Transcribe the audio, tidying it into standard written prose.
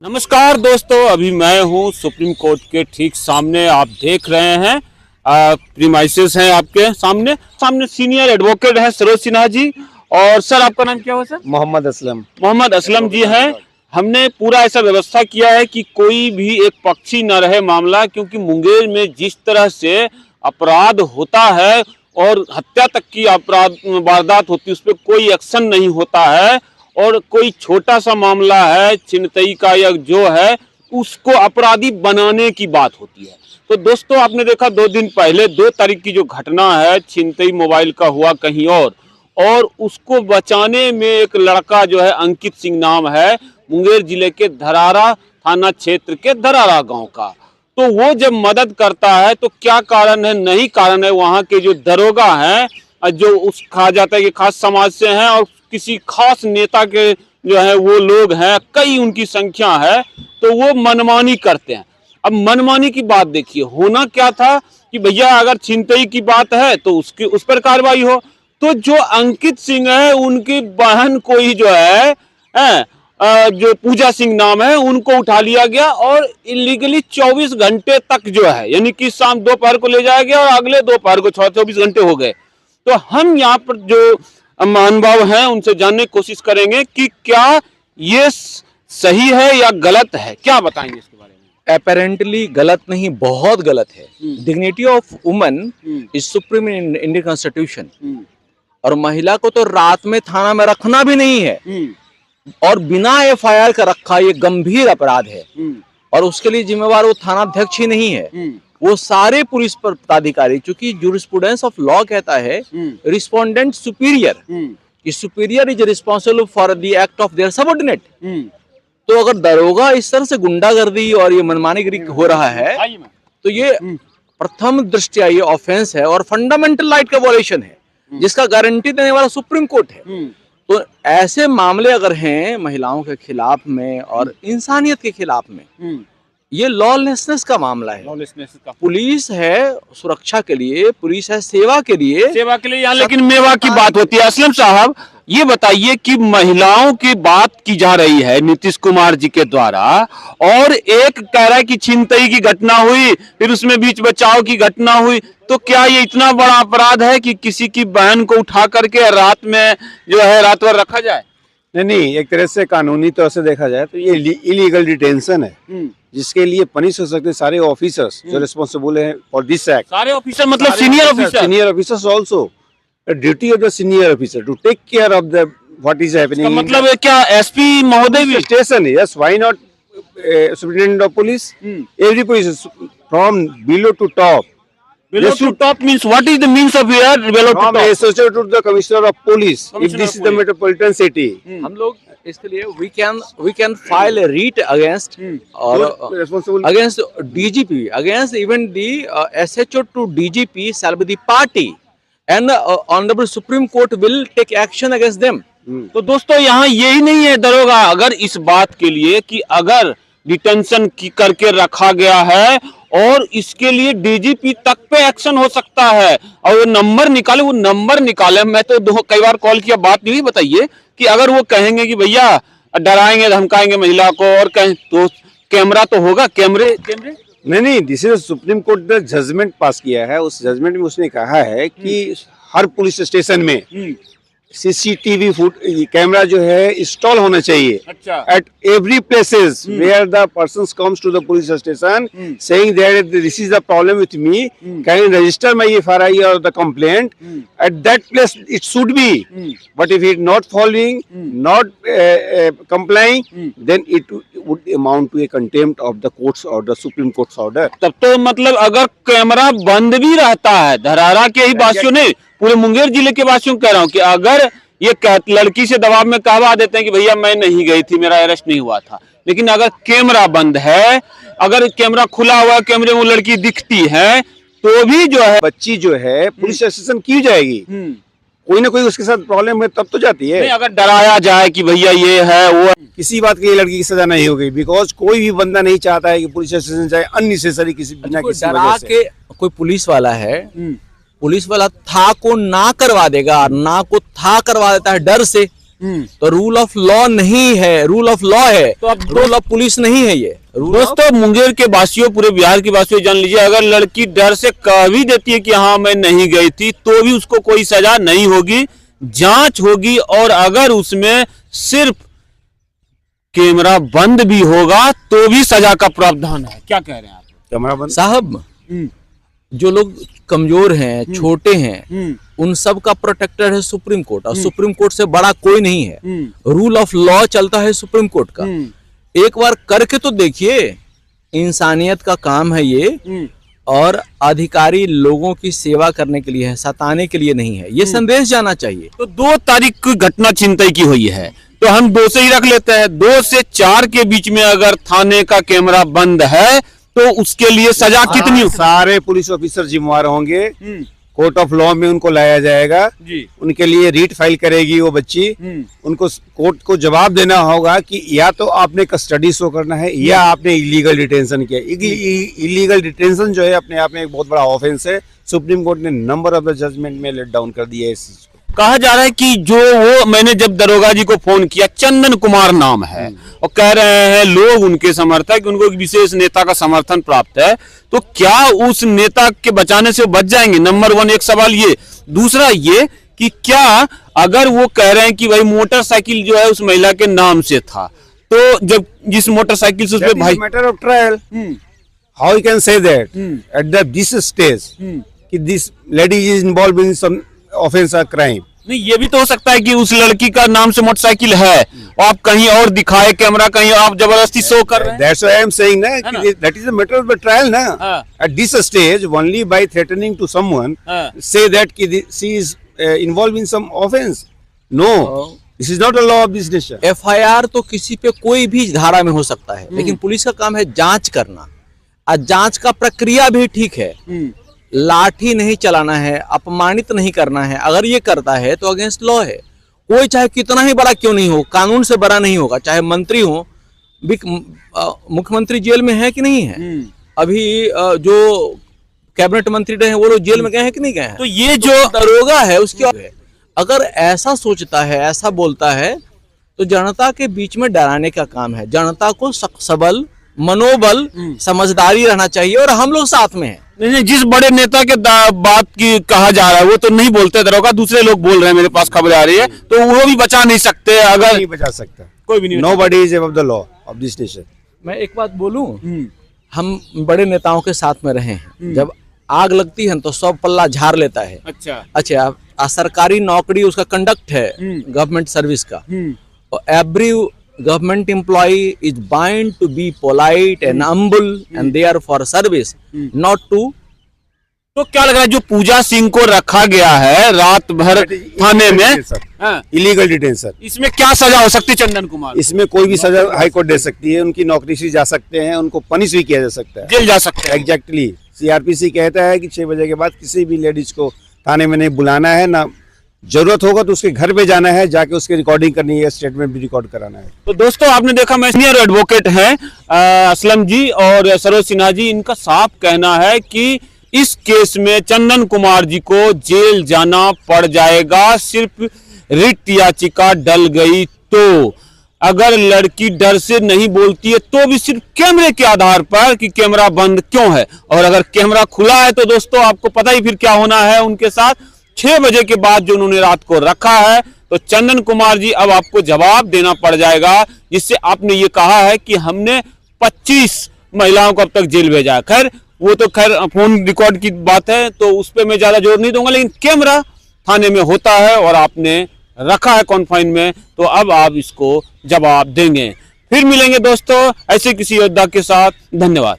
नमस्कार दोस्तों, अभी मैं हूं सुप्रीम कोर्ट के ठीक सामने। आप देख रहे हैं प्रीमाइसेस हैं आपके सामने सीनियर एडवोकेट है सरोज सिन्हा जी। और सर, आपका नाम क्या हुआ सर? मोहम्मद असलम। मोहम्मद असलम जी हैं। हमने पूरा ऐसा व्यवस्था किया है कि कोई भी एक पक्षी न रहे मामला, क्योंकि मुंगेर में जिस तरह से अपराध होता है और हत्या तक की अपराध वारदात होती है, उस पर कोई एक्शन नहीं होता है। और कोई छोटा सा मामला है छिनतई का या जो है, उसको अपराधी बनाने की बात होती है। तो दोस्तों, आपने देखा 2 दिन पहले 2 तारीख की जो घटना है छिनतई मोबाइल का हुआ कहीं और उसको बचाने में एक लड़का जो है, अंकित सिंह नाम है, मुंगेर जिले के धरारा थाना क्षेत्र के धरारा गांव का। तो वो जब मदद करता है तो क्या कारण है? नहीं कारण है, वहां के जो दरोगा हैं, जो उस कहा जाता है कि खास समाज से हैं और किसी खास नेता के जो है वो लोग हैं, कई उनकी संख्या है, तो वो मनमानी करते हैं। अब मनमानी की बात देखिए, होना क्या था कि भैया अगर छिनतई की बात है तो उसकी उस पर कार्रवाई हो। तो जो अंकित सिंह है, उनकी बहन को ही जो है जो पूजा सिंह नाम है, उनको उठा लिया गया और इलीगली 24 घंटे तक जो है, यानी कि शाम दोपहर को ले जाया गया और अगले दोपहर को 24 घंटे हो गए। तो हम यहाँ पर जो महानुभाव हैं उनसे जानने की कोशिश करेंगे कि क्या ये सही है या गलत है। क्या बताएंगे इसके बारे में? अपेरेंटली गलत नहीं, बहुत गलत है। Dignity of woman is supreme in Indian constitution. और महिला को तो रात में थाना में रखना भी नहीं है, और बिना एफआईआर का रखा ये गंभीर अपराध है। और उसके लिए जिम्मेवार वो थाना अध्यक्ष ही नहीं है, वो सारे पुलिस पदाधिकारी। चूंकि जूरिस्प्रूडेंस ऑफ लॉ कहता है रिस्पोंडेंट सुपीरियर, कि superior is responsible for the act of their subordinate. तो अगर दरोगा इस तरह से गुंडागर्दी और ये मनमानीगिरी हो रहा है, तो ये प्रथम दृष्टया ये ऑफेंस है और फंडामेंटल राइट का वॉयलेशन है, जिसका गारंटी देने वाला सुप्रीम कोर्ट है। तो ऐसे मामले अगर हैं महिलाओं के खिलाफ में और इंसानियत के खिलाफ में, ये लॉलेसनेस का मामला है। लॉलेसनेस का पुलिस है सुरक्षा के लिए, पुलिस है सेवा के लिए यहाँ, लेकिन मेवा की बात होती है। असलम साहब, ये बताइए कि महिलाओं की बात की जा रही है नीतीश कुमार जी के द्वारा, और एक कह रहा है कि छिनतई की घटना हुई, फिर उसमें बीच बचाव की घटना हुई। तो क्या ये इतना बड़ा अपराध है कि किसी की बहन को उठा करके रात में जो है रात भर रखा जाए? नहीं, एक तरह से कानूनी तौर से देखा जाए तो ये इलीगल डिटेंशन है, जिसके लिए पनिश हो सकते सारे ऑफिसर्स जो रिस्पॉन्सिबल हैं फॉर दिस एक्ट। सारे ऑफिसर मतलब senior officers also duty of the senior officer to take care of the what is happening. मतलब क्या एसपी महोदय भी station? Yes, why not superintendent of police? Every police from below to top. Below to top means what is the means of here? Below to From top. associated to the commissioner of police, if this is the metropolitan city. हम लोग इसके लिए we can file a writ against or responsible against DGP, against even the SHO to DGP shall be the party, and honorable Supreme Court will take action against them. तो दोस्तों, यहाँ यही नहीं है दरोगा अगर इस बात के लिए कि अगर डिटेंशन की करके रखा गया है और इसके लिए डीजीपी तक पे एक्शन हो सकता है, और वो नंबर निकाले। मैं तो कई बार कॉल किया, बात नहीं बताइए कि अगर वो कहेंगे कि भैया डराएंगे धमकाएंगे महिला को और कहें, तो कैमरा तो होगा। कैमरे नहीं, दिस इज सुप्रीम कोर्ट ने जजमेंट पास किया है। उस जजमेंट में उसने कहा है कि हर पुलिस स्टेशन में सीसीटीवी कैमरा जो है इंस्टॉल होना चाहिए। अच्छा। At every places where the persons comes to the police station saying that this is the problem with me, can you register my FIR और the complaint at that place it should be. But if it not following, not complying, then it would amount to a contempt of the courts or the Supreme Court's order. तब तो मतलब अगर camera बंद भी रहता है, धरारा के ही वासियों ने, पूरे मुंगेर जिले के वासियों को कह रहा हूँ कि अगर ये लड़की से दबाव में कहवा देते हैं कि भैया मैं नहीं गई थी, मेरा अरेस्ट नहीं हुआ था, लेकिन अगर कैमरा बंद है, अगर कैमरा खुला हुआ है, कैमरे में वो लड़की दिखती है, तो भी जो है बच्ची जो है पुलिस स्टेशन क्यों जाएगी? कोई ना कोई उसके साथ प्रॉब्लम है तब तो जाती है। नहीं, अगर डराया जाए कि भैया ये है वो, किसी बात की लड़की की सजा नहीं हो गई, बिकॉज कोई भी बंदा नहीं चाहता है कि पुलिस स्टेशन जाए अननेसेसरी किसी बिना किसी वजह से। कोई पुलिस वाला है, पुलिस वाला था को ना करवा देगा, ना को था करवा देता है डर से, तो रूल ऑफ लॉ नहीं है, रूल ऑफ लॉ है, तो अब रूल ऑफ पुलिस नहीं है ये। दोस्तों, मुंगेर के वासियों, पूरे बिहार के वासियों, जान लीजिए, अगर लड़की डर से कह भी देती है कि हाँ मैं नहीं गई थी, तो भी उसको कोई सजा नहीं होगी, जांच होगी, और अगर उसमें सिर्फ कैमरा बंद भी होगा तो भी सजा का प्रावधान है। क्या कह रहे हैं आप? कैमरा बंद साहब, जो लोग कमजोर हैं, छोटे हैं, उन सब का प्रोटेक्टर है सुप्रीम कोर्ट, और सुप्रीम कोर्ट से बड़ा कोई नहीं है। रूल ऑफ लॉ चलता है सुप्रीम कोर्ट का। एक बार करके तो देखिए, इंसानियत का काम है ये, और अधिकारी लोगों की सेवा करने के लिए है, सताने के लिए नहीं है। ये संदेश जाना चाहिए। तो 2 तारीख की घटना चिंतई की हुई है, तो हम 2 से ही रख लेते हैं। 2 से 4 के बीच में अगर थाने का कैमरा बंद है तो उसके लिए सजा कितनी? सारे पुलिस ऑफिसर जिम्मेवार होंगे, कोर्ट ऑफ लॉ में उनको लाया जाएगा जी। उनके लिए रीट फाइल करेगी वो बच्ची, उनको कोर्ट को जवाब देना होगा कि या तो आपने कस्टडी शो करना है या आपने इलीगल डिटेंशन किया। इलीगल डिटेंशन जो है अपने आप में एक बहुत बड़ा ऑफेंस है। सुप्रीम कोर्ट ने नंबर ऑफ द जजमेंट में लेट डाउन कर दिया है इस चीज को। कहा जा रहा है कि जो वो, मैंने जब दरोगा जी को फोन किया, चंदन कुमार नाम है, और कह रहे हैं लोग उनके समर्थक, उनको एक विशेष नेता का समर्थन प्राप्त है, तो क्या उस नेता के बचाने से वो बच जाएंगे? नंबर 1 एक सवाल ये। दूसरा ये कि क्या अगर वो कह रहे हैं कि भाई मोटरसाइकिल जो है उस महिला के नाम से था, तो जब जिस मोटरसाइकिल से उसपे भाई matter of trial, how you can say that at this stage कि this lady is involve in some offence और क्राइम? नहीं, ये भी तो हो सकता है कि उस लड़की का नाम से मोटरसाइकिल है और आप कहीं और दिखाए कैमरा, कहीं आप जबरदस्ती शो कर रहे हैं। That's why I am saying ना, that is a matter of the trial ना। At this stage, only by threatening to someone, say that कि she is involved in some offense. No, this is not a law of this nation. FIR तो किसी पे कोई भी धारा में हो सकता है, लेकिन पुलिस का काम है जांच करना, और जांच का प्रक्रिया भी ठीक है। लाठी नहीं चलाना है, अपमानित नहीं करना है। अगर ये करता है तो अगेंस्ट लॉ है। कोई चाहे कितना ही बड़ा क्यों नहीं हो, कानून से बड़ा नहीं होगा। चाहे मंत्री हो, मुख्यमंत्री जेल में है कि नहीं है? अभी जो कैबिनेट मंत्री रहे हैं वो लोग जेल में गए हैं कि नहीं गए हैं? तो ये जो दरोगा है उसकी अगर ऐसा सोचता है, ऐसा बोलता है, तो जनता के बीच में डराने का काम है। जनता को सबल, मनोबल, समझदारी रहना चाहिए, और हम लोग साथ में हैं। नहीं, जिस बड़े नेता के बात की कहा जा रहा है वो तो नहीं बोलते दरोगा, दूसरे लोग बोल रहे हैं, मेरे पास खबर आ रही है, तो वो भी बचा नहीं सकते। अगर नहीं बचा सकता, कोई भी नहीं, nobody is above the law of this nation। मैं एक बात बोलूं, हम बड़े नेताओं के साथ में रहे हैं। जब आग लगती है तो सब पल्ला झाड़ लेता है। अच्छा, सरकारी नौकरी उसका कंडक्ट है गवर्नमेंट सर्विस का, और every government employee is bound to be polite and humble and there for service, not to। तो क्या लग रहा है जो पूजा सिंह को रखा गया है रात भर थाने में, इलीगल डिटेंशन, इसमें क्या सजा हो सकती है चंदन कुमार? इसमें कोई भी सजा हाई कोर्ट दे सकती है, उनकी नौकरी से जा सकते हैं, उनको पनिश भी किया जा सकता है, जेल जा सकते हैं। एग्जैक्टली। CRPC कहता है कि 6 बजे के बाद किसी भी लेडीज को थाने में नहीं बुलाना है, ना जरूरत होगा तो उसके घर पे जाना है, जाके उसकी रिकॉर्डिंग करनी है, स्टेटमेंट भी रिकॉर्ड कराना है। तो दोस्तों, आपने देखा, मैं सीनियर एडवोकेट हैं असलम जी और सरोज सिन्हा जी, इनका साफ कहना है कि इस केस में चंदन कुमार जी को जेल जाना पड़ जाएगा। सिर्फ रिट याचिका डल गई तो, अगर लड़की डर से नहीं बोलती है तो भी सिर्फ कैमरे के आधार पर कि कैमरा बंद क्यों है, और अगर कैमरा खुला है तो दोस्तों आपको पता ही फिर क्या होना है उनके साथ। 6 बजे के बाद जो उन्होंने रात को रखा है, तो चंदन कुमार जी अब आपको जवाब देना पड़ जाएगा, जिससे आपने ये कहा है कि हमने 25 महिलाओं को अब तक जेल भेजा है। खैर वो तो फोन रिकॉर्ड की बात है, तो उस पर मैं ज्यादा जोर नहीं दूंगा, लेकिन कैमरा थाने में होता है और आपने रखा है कॉन्फाइन में, तो अब आप इसको जवाब देंगे। फिर मिलेंगे दोस्तों ऐसे किसी योद्धा के साथ। धन्यवाद।